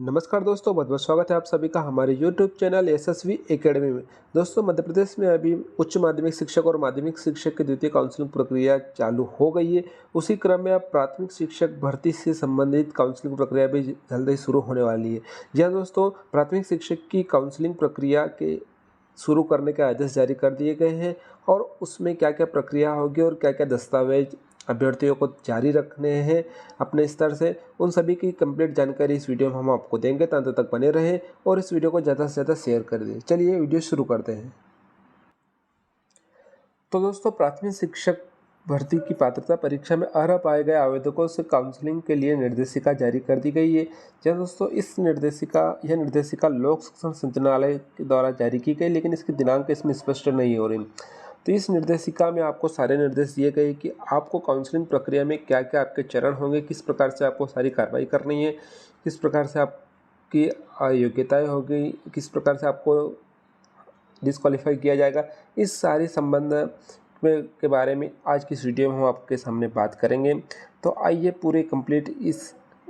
नमस्कार दोस्तों, बहुत बहुत स्वागत है आप सभी का हमारे YouTube चैनल यशस्वी एकेडमी में। दोस्तों, मध्य प्रदेश में अभी उच्च माध्यमिक शिक्षक और माध्यमिक शिक्षक की द्वितीय काउंसलिंग प्रक्रिया चालू हो गई है। उसी क्रम में अब प्राथमिक शिक्षक भर्ती से संबंधित काउंसलिंग प्रक्रिया भी जल्द ही शुरू होने वाली है। जी हाँ दोस्तों, प्राथमिक शिक्षक की काउंसलिंग प्रक्रिया के शुरू करने के आदेश जारी कर दिए गए हैं और उसमें क्या क्या प्रक्रिया होगी और क्या क्या दस्तावेज अभ्यर्थियों को जारी रखने हैं अपने स्तर से, उन सभी की कंप्लीट जानकारी इस वीडियो में हम आपको देंगे। तो अंत तक बने रहें और इस वीडियो को ज़्यादा से ज़्यादा शेयर कर दें। चलिए वीडियो शुरू करते हैं। तो दोस्तों, प्राथमिक शिक्षक भर्ती की पात्रता परीक्षा में अर्ह पाए गए आवेदकों से काउंसलिंग के लिए निर्देशिका जारी कर दी गई है। जहाँ दोस्तों यह निर्देशिका लोक शिक्षण संचालनालय के द्वारा जारी की गई, लेकिन इसकी दिनांक इसमें स्पष्ट नहीं हो रही। तो इस निर्देशिका में आपको सारे निर्देश दिए गए कि आपको काउंसलिंग प्रक्रिया में क्या क्या आपके चरण होंगे, किस प्रकार से आपको सारी कार्रवाई करनी है, किस प्रकार से आपकी योग्यताएँ होगी, किस प्रकार से आपको डिस्क्वालीफाई किया जाएगा। इस सारे संबंध में के बारे में आज की इस वीडियो में हम आपके सामने बात करेंगे। तो आइए पूरे कंप्लीट इस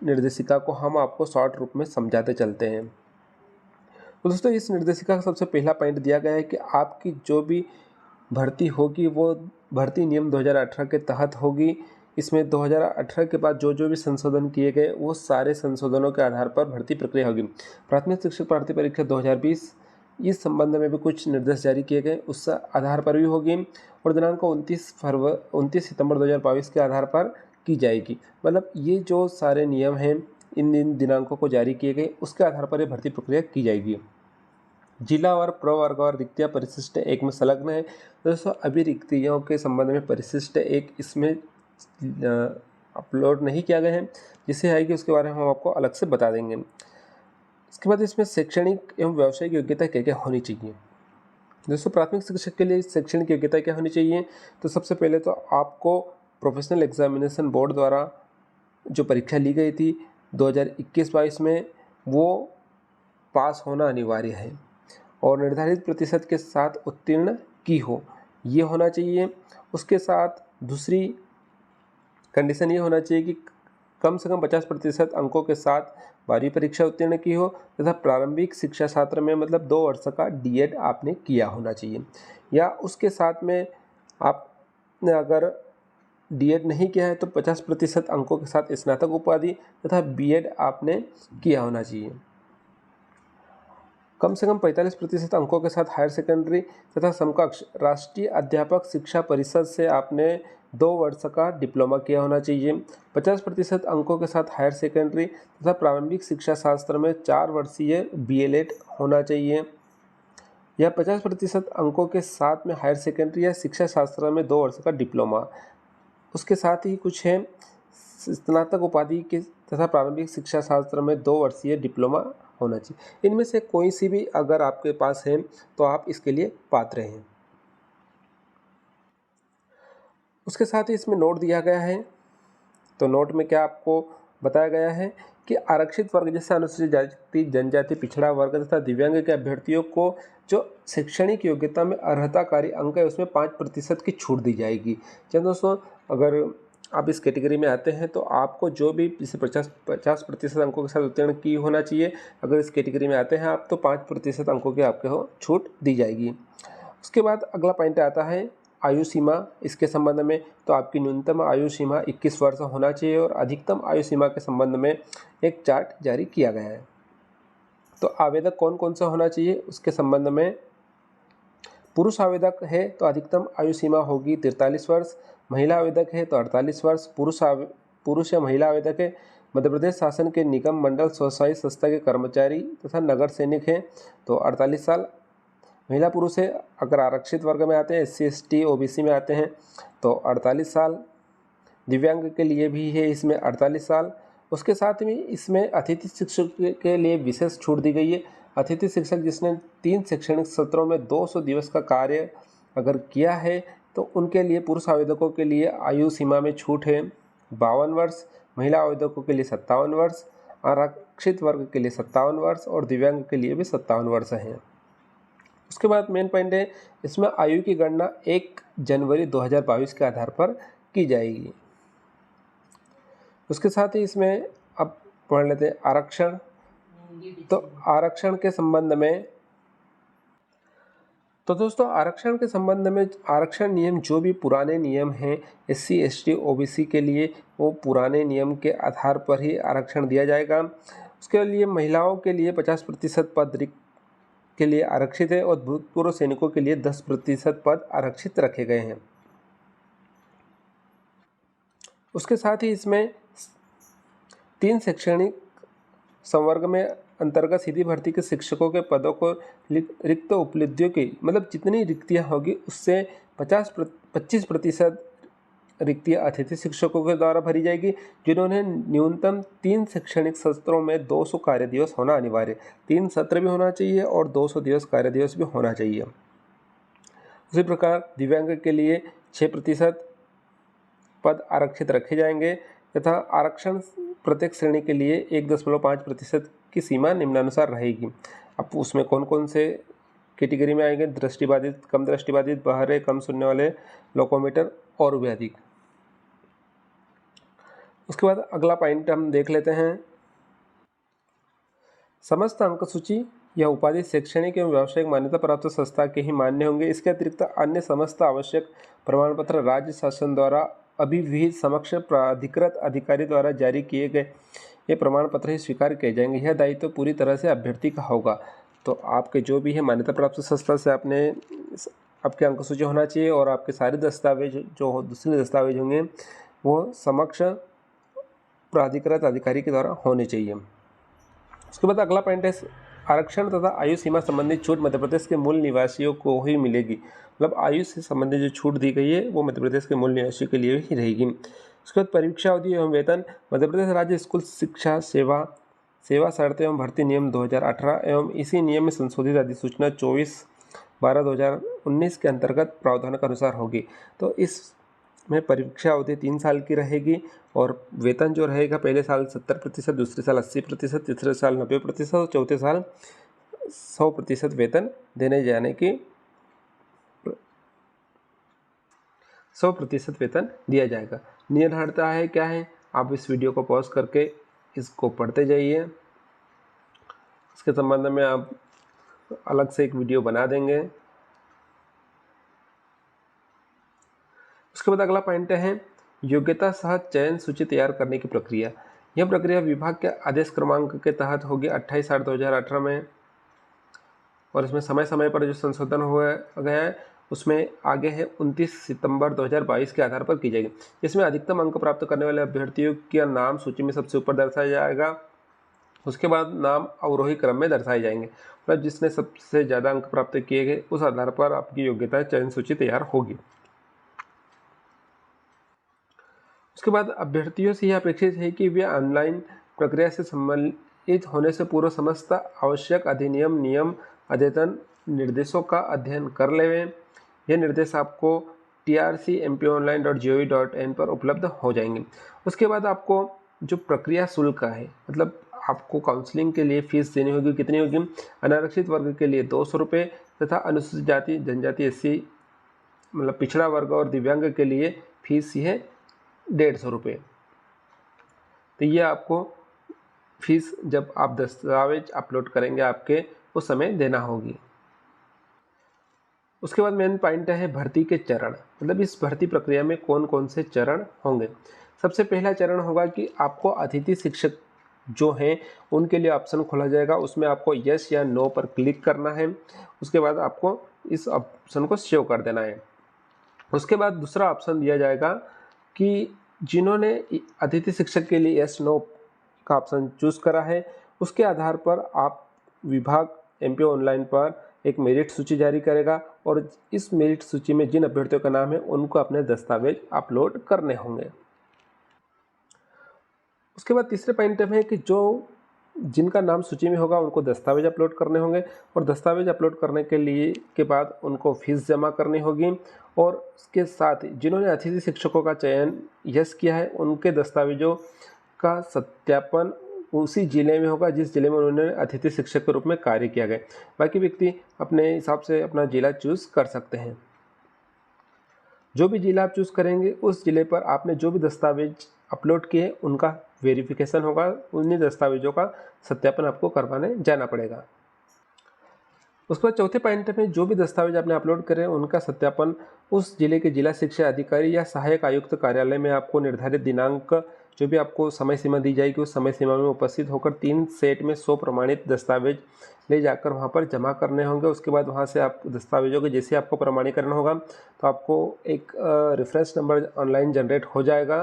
निर्देशिका को हम आपको शॉर्ट रूप में समझाते चलते हैं। तो दोस्तों, इस निर्देशिका का सबसे पहला पॉइंट दिया गया है कि आपकी जो भी भर्ती होगी वो भर्ती नियम 2018 के तहत होगी। इसमें 2018 के बाद जो जो भी संशोधन किए गए वो सारे संशोधनों के आधार पर भर्ती प्रक्रिया होगी। प्राथमिक शिक्षक भर्ती परीक्षा 2020 इस संबंध में भी कुछ निर्देश जारी किए गए, उस आधार पर भी होगी और दिनांक 29 सितंबर 2022 के आधार पर की जाएगी। मतलब ये जो सारे नियम हैं, इन दिनांकों को जारी किए गए, उसके आधार पर ये भर्ती प्रक्रिया की जाएगी। जिला और प्रवर्ग और रिक्तियाँ परिशिष्ट एक में संलग्न है। दोस्तों, अभी रिक्तियों के संबंध में परिशिष्ट एक इसमें अपलोड नहीं किया गया है, जिसे आएगी उसके बारे में हम आपको अलग से बता देंगे। इसके बाद इसमें शैक्षणिक एवं व्यावसायिक योग्यता क्या क्या होनी चाहिए। दोस्तों, प्राथमिक शिक्षक के लिए शैक्षणिक योग्यता क्या होनी चाहिए, तो सबसे पहले तो आपको प्रोफेशनल एग्जामिनेशन बोर्ड द्वारा जो परीक्षा ली गई थी 2021-22 में, वो पास होना अनिवार्य है और निर्धारित प्रतिशत के साथ उत्तीर्ण की हो, ये होना चाहिए। उसके साथ दूसरी कंडीशन ये होना चाहिए कि कम से कम 50% अंकों के साथ 12वीं परीक्षा उत्तीर्ण की हो तथा प्रारंभिक शिक्षा शास्त्र में मतलब 2 वर्ष का डीएड आपने किया होना चाहिए, या उसके साथ में आपने अगर डीएड नहीं किया है तो 50% अंकों के साथ स्नातक उपाधि तथा बीएड आपने किया होना चाहिए। कम से कम 45% अंकों के साथ हायर सेकेंडरी तथा समकक्ष राष्ट्रीय अध्यापक शिक्षा परिषद से आपने 2 वर्ष का डिप्लोमा किया होना चाहिए। 50% अंकों के साथ हायर सेकेंडरी तथा प्रारंभिक शिक्षा शास्त्र में 4 वर्षीय बीएलएड होना चाहिए, या 50% अंकों के साथ में हायर सेकेंडरी या शिक्षा शास्त्र में 2 वर्ष का डिप्लोमा। उसके साथ ही कुछ है स्नातक उपाधि के तथा प्रारंभिक शिक्षा शास्त्र में 2 वर्षीय डिप्लोमा होना चाहिए। इनमें से कोई सी भी अगर आपके पास है तो आप इसके लिए पात्र हैं। उसके साथ ही इसमें नोट दिया गया है। तो नोट में क्या आपको बताया गया है कि आरक्षित वर्ग जैसे अनुसूचित जाति, जनजाति, पिछड़ा वर्ग तथा दिव्यांग के अभ्यर्थियों को जो शैक्षणिक योग्यता में अर्हताकारी अंक है उसमें 5% की छूट दी जाएगी। चलो दोस्तों, अगर आप इस कैटेगरी में आते हैं तो आपको जो भी जैसे 50% अंकों के साथ उत्तीर्ण की होना चाहिए। अगर इस कैटेगरी में आते हैं आप तो 5% अंकों की आपके हो छूट दी जाएगी। उसके बाद अगला पॉइंट आता है आयु सीमा। इसके संबंध में तो आपकी न्यूनतम आयु सीमा 21 वर्ष होना चाहिए और अधिकतम आयु सीमा के संबंध में एक चार्ट जारी किया गया है। तो आवेदक कौन कौन सा होना चाहिए उसके संबंध में, पुरुष आवेदक है तो अधिकतम आयु सीमा होगी 43 वर्ष, महिला आवेदक है तो 48 वर्ष। पुरुष या महिला आवेदक है मध्य प्रदेश शासन के निगम, मंडल, स्वसहायी संस्था के कर्मचारी तथा नगर सैनिक हैं तो 48 साल। महिला पुरुष है अगर आरक्षित वर्ग में आते हैं, SC ST OBC में आते हैं तो 48 साल। दिव्यांग के लिए भी है इसमें 48 साल। उसके साथ में इसमें अतिथि शिक्षक के लिए विशेष छूट दी गई है। अतिथि शिक्षक जिसने 3 शैक्षणिक सत्रों में 200 दिवस का कार्य अगर किया है तो उनके लिए, पुरुष आवेदकों के लिए आयु सीमा में छूट है 52 वर्ष, महिला आवेदकों के लिए 57 वर्ष, आरक्षित वर्ग के लिए 57 वर्ष और दिव्यांग के लिए भी 57 वर्ष हैं। उसके बाद मेन पॉइंट है इसमें आयु की गणना 1 जनवरी 2022 के आधार पर की जाएगी। उसके साथ ही इसमें अब पढ़ लेते हैं आरक्षण। तो आरक्षण के संबंध में तो दोस्तों आरक्षण के संबंध में आरक्षण नियम जो भी पुराने नियम हैं SC ST OBC के लिए, वो पुराने नियम के आधार पर ही आरक्षण दिया जाएगा। उसके लिए महिलाओं के लिए 50% पद रिक्त के लिए आरक्षित है और भूतपूर्व सैनिकों के लिए 10% पद आरक्षित रखे गए हैं। उसके साथ ही इसमें 3 शैक्षणिक संवर्ग में अंतर्गत सीधी भर्ती के शिक्षकों के पदों को रिक्त उपलब्धियों की मतलब जितनी रिक्तियां होगी उससे 25% रिक्तियां अतिथि शिक्षकों के द्वारा भरी जाएगी, जिन्होंने न्यूनतम 3 शैक्षणिक सत्रों में 200 कार्य दिवस होना अनिवार्य, 3 सत्र भी होना चाहिए और 200 दिवस कार्य दिवस भी होना चाहिए। उसी प्रकार दिव्यांग के लिए 6% पद आरक्षित रखे जाएंगे तथा आरक्षण प्रत्येक श्रेणी के लिए 1.5% की सीमा निम्नानुसार रहेगी। अब उसमें कौन कौन से कैटेगरी में आएंगे? दृष्टिबाधित, कम दृष्टिबाधित, बहरे, कम सुनने वाले, लोकोमीटर और भी अधिक। उसके बाद अगला पॉइंट हम देख लेते हैं। समस्त अंक सूची या उपाधि शैक्षणिक एवं व्यावसायिक मान्यता प्राप्त संस्था के ही मान्य होंगे। इसके अतिरिक्त अन्य समस्त आवश्यक प्रमाण पत्र राज्य शासन द्वारा अभिविहित समक्ष प्राधिकृत अधिकारी द्वारा जारी किए गए ये प्रमाण पत्र ही स्वीकार किए जाएंगे। यह दायित्व तो पूरी तरह से अभ्यर्थी का होगा। तो आपके जो भी है मान्यता प्राप्त संस्था से आपके अंक सूची होना चाहिए और आपके सारे दस्तावेज जो दूसरे दस्तावेज होंगे वो समक्ष प्राधिकृत अधिकारी के द्वारा होने चाहिए। उसके बाद अगला पॉइंट है आरक्षण तथा आयु सीमा संबंधी छूट मध्य प्रदेश के मूल निवासियों को ही मिलेगी। मतलब आयु से संबंधित जो छूट दी गई है वो मध्य प्रदेश के मूल निवासियों के लिए ही रहेगी। उसके बाद परीक्षा अवधि एवं वेतन मध्य प्रदेश राज्य स्कूल शिक्षा सेवा शर्तें एवं भर्ती नियम 2018 एवं इसी नियम में संशोधित अधिसूचना 24/12/2019 के अंतर्गत प्रावधान के अनुसार होगी। तो इसमें परीक्षा अवधि 3 साल की रहेगी और वेतन जो रहेगा पहले साल 70%, दूसरे साल 80%, तीसरे साल 90% और चौथे साल 100% वेतन देने जाने की 100% वेतन दिया जाएगा। निर्धारिता है क्या है, आप इस वीडियो को पॉज करके इसको पढ़ते जाइए। इसके संबंध में आप अलग से एक वीडियो बना देंगे। उसके बाद अगला पॉइंट है योग्यता सह चयन सूची तैयार करने की प्रक्रिया। यह प्रक्रिया विभाग के आदेश क्रमांक के तहत होगी 28/8/2018 में और इसमें समय समय पर जो संशोधन हुआ गया है उसमें आगे है 29 सितंबर 2022 के आधार पर की जाएगी। इसमें अधिकतम अंक प्राप्त करने वाले अभ्यर्थियों का नाम सूची में सबसे ऊपर दर्शाया जाएगा। उसके बाद नाम अवरोही क्रम में दर्शाए जाएंगे। मतलब जिसने सबसे ज़्यादा अंक प्राप्त किए गए उस आधार पर आपकी योग्यता चयन सूची तैयार होगी। उसके बाद अभ्यर्थियों से यह अपेक्षित है कि वे ऑनलाइन प्रक्रिया से सम्मिलित होने से पूर्व समस्त आवश्यक अधिनियम, नियम, अद्यतन निर्देशों का अध्ययन कर लें। ये निर्देश आपको trcmponline.gov.in पर उपलब्ध हो जाएंगे। उसके बाद आपको जो प्रक्रिया शुल्क है, मतलब आपको काउंसलिंग के लिए फीस देनी होगी। कितनी होगी? अनारक्षित वर्ग के लिए 200 रुपये तथा अनुसूचित जाति, जनजाति, SC मतलब पिछड़ा वर्ग और दिव्यांग के लिए फीस है 150 रुपये। तो ये आपको फीस जब आप दस्तावेज अपलोड करेंगे आपके उस समय देना होगी। उसके बाद मेन पॉइंट है भर्ती के चरण। मतलब इस भर्ती प्रक्रिया में कौन कौन से चरण होंगे। सबसे पहला चरण होगा कि आपको अतिथि शिक्षक जो हैं उनके लिए ऑप्शन खोला जाएगा। उसमें आपको यस या नो पर क्लिक करना है। उसके बाद आपको इस ऑप्शन को सेव कर देना है। उसके बाद दूसरा ऑप्शन दिया जाएगा कि जिन्होंने अतिथि शिक्षक के लिए यस नो का ऑप्शन चूज़ करा है उसके आधार पर आप विभाग MP ऑनलाइन पर एक मेरिट सूची जारी करेगा और इस मेरिट सूची में जिन अभ्यर्थियों का नाम है उनको अपने दस्तावेज अपलोड करने होंगे। उसके बाद तीसरे पॉइंट में है कि जिनका नाम सूची में होगा उनको दस्तावेज अपलोड करने होंगे और दस्तावेज अपलोड करने के बाद उनको फीस जमा करनी होगी। और उसके साथ जिन्होंने अतिथि शिक्षकों का चयन यस किया है उनके दस्तावेजों का सत्यापन उसी जिले में होगा जिस जिले में उन्होंने अतिथि शिक्षक के रूप में कार्य किया गया। बाकी व्यक्ति अपने हिसाब से अपना जिला चूज़ कर सकते हैं। जो भी जिला आप चूज़ करेंगे उस जिले पर आपने जो भी दस्तावेज अपलोड किए उनका वेरिफिकेशन होगा, उन्हीं दस्तावेजों का सत्यापन आपको करवाने जाना पड़ेगा। उसके बाद चौथे पॉइंट में जो भी दस्तावेज आपने अपलोड करे उनका सत्यापन उस जिले के जिला शिक्षा अधिकारी या सहायक आयुक्त कार्यालय में आपको निर्धारित दिनांक जो भी आपको समय सीमा दी जाएगी उस समय सीमा में उपस्थित होकर 3 सेट में 100 प्रमाणित दस्तावेज ले जाकर वहां पर जमा करने होंगे। उसके बाद वहां से आप दस्तावेजों के जैसे आपको प्रमाणीकरण होगा तो आपको एक रेफरेंस नंबर ऑनलाइन जनरेट हो जाएगा।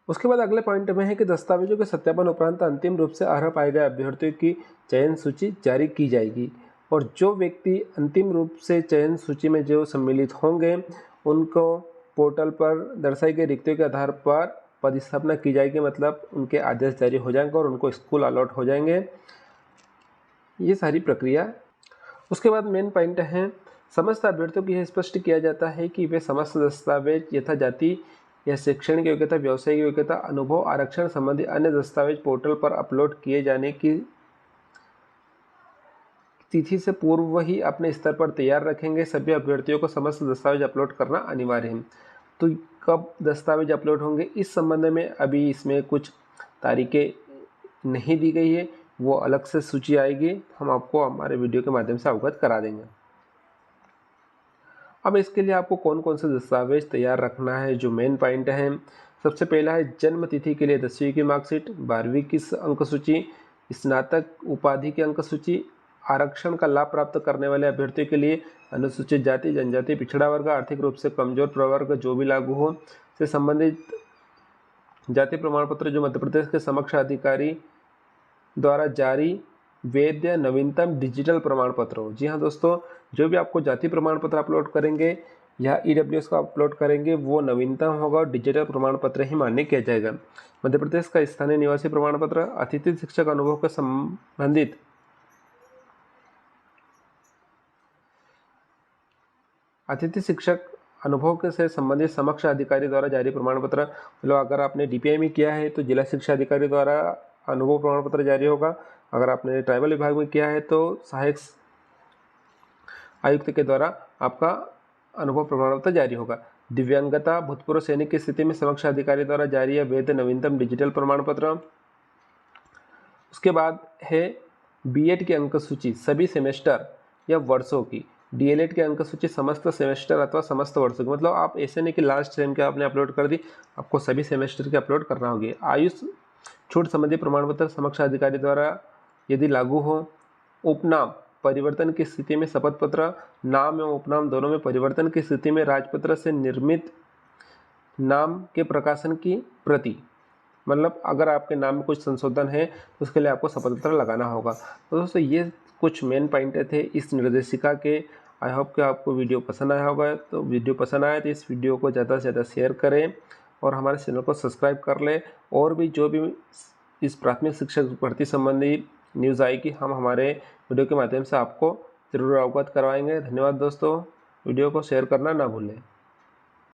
उसके बाद अगले पॉइंट में है कि दस्तावेजों के सत्यापन उपरांत अंतिम रूप से अर्ह पाए गए अभ्यर्थियों की चयन सूची जारी की जाएगी और जो व्यक्ति अंतिम रूप से चयन सूची में जो सम्मिलित होंगे उनको पोर्टल पर दर्शाई गई रिक्तियों के आधार पर पदस्थापना की जाएगी, मतलब उनके आदेश जारी हो जाएंगे और उनको स्कूल अलॉट हो जाएंगे। ये सारी प्रक्रिया। उसके बाद मेन पॉइंट है समस्त अभ्यर्थियों को यह स्पष्ट किया जाता है कि वे समस्त दस्तावेज यथा जाति या शैक्षणिक योग्यता, व्यावसायिक योग्यता, अनुभव, आरक्षण संबंधी अन्य दस्तावेज पोर्टल पर अपलोड किए जाने की तिथि से पूर्व ही अपने स्तर पर तैयार रखेंगे। सभी अभ्यर्थियों को समस्त दस्तावेज अपलोड करना अनिवार्य है। तो कब दस्तावेज अपलोड होंगे इस संबंध में अभी इसमें कुछ तारीखें नहीं दी गई है, वो अलग से सूची आएगी, हम आपको हमारे वीडियो के माध्यम से अवगत करा देंगे। अब इसके लिए आपको कौन कौन से दस्तावेज तैयार रखना है, जो मेन पॉइंट है। सबसे पहला है जन्म तिथि के लिए 10वीं की मार्कशीट, 12वीं की अंक सूची, स्नातक उपाधि की अंक सूची, आरक्षण का लाभ प्राप्त करने वाले अभ्यर्थियों के लिए अनुसूचित जाति, जनजाति, पिछड़ा वर्ग, आर्थिक रूप से कमजोर प्रवर्ग जो भी लागू हो से संबंधित जाति प्रमाण पत्र जो मध्य प्रदेश के समक्ष अधिकारी द्वारा जारी वैध नवीनतम डिजिटल प्रमाण पत्र हो। जी हाँ दोस्तों, जो भी आपको जाति प्रमाण पत्र अपलोड करेंगे या ईडब्ल्यूएस को अपलोड करेंगे वो नवीनतम होगा और डिजिटल प्रमाण पत्र ही मान्य किया जाएगा। मध्य प्रदेश का स्थानीय निवासी प्रमाण पत्र, अतिथि शिक्षक अनुभव के संबंधित अतिथि शिक्षक अनुभव के से संबंधित समक्ष अधिकारी द्वारा जारी प्रमाण पत्र, मतलब अगर आपने डीपीआई में किया है तो जिला शिक्षा अधिकारी द्वारा अनुभव प्रमाण पत्र जारी होगा। अगर आपने ट्राइबल विभाग में किया है तो सहायक आयुक्त के द्वारा आपका अनुभव प्रमाण पत्र जारी होगा। दिव्यांगता, भूतपूर्व सैनिक की स्थिति में समक्ष अधिकारी द्वारा जारी है वैध नवीनतम डिजिटल प्रमाण पत्र। उसके बाद है बीएड की अंक सूची सभी सेमेस्टर या वर्षों की, डीएलएड के अंक सूची समस्त सेमेस्टर अथवा समस्त वर्षों की, मतलब आप ऐसे नहीं कि लास्ट सेम के आपने अपलोड कर दी, आपको सभी सेमेस्टर के अपलोड करना होगी। आयुष छूट संबंधी प्रमाण पत्र समक्ष अधिकारी द्वारा यदि लागू हो। उपनाम परिवर्तन की स्थिति में शपथ पत्र, नाम एवं उपनाम दोनों में परिवर्तन की स्थिति में राजपत्र से निर्मित नाम के प्रकाशन की प्रति, मतलब अगर आपके नाम में कुछ संशोधन है तो उसके लिए आपको शपथ पत्र लगाना होगा। तो दोस्तों ये कुछ मेन पॉइंट थे इस निर्देशिका के। आई होप कि आपको वीडियो पसंद आया होगा। तो वीडियो पसंद आया तो इस वीडियो को ज़्यादा से ज़्यादा शेयर करें और हमारे चैनल को सब्सक्राइब कर लें। और भी जो भी इस प्राथमिक शिक्षक भर्ती संबंधी न्यूज़ आएगी हम हमारे वीडियो के माध्यम से आपको ज़रूर अवगत करवाएंगे। धन्यवाद दोस्तों, वीडियो को शेयर करना ना भूलें।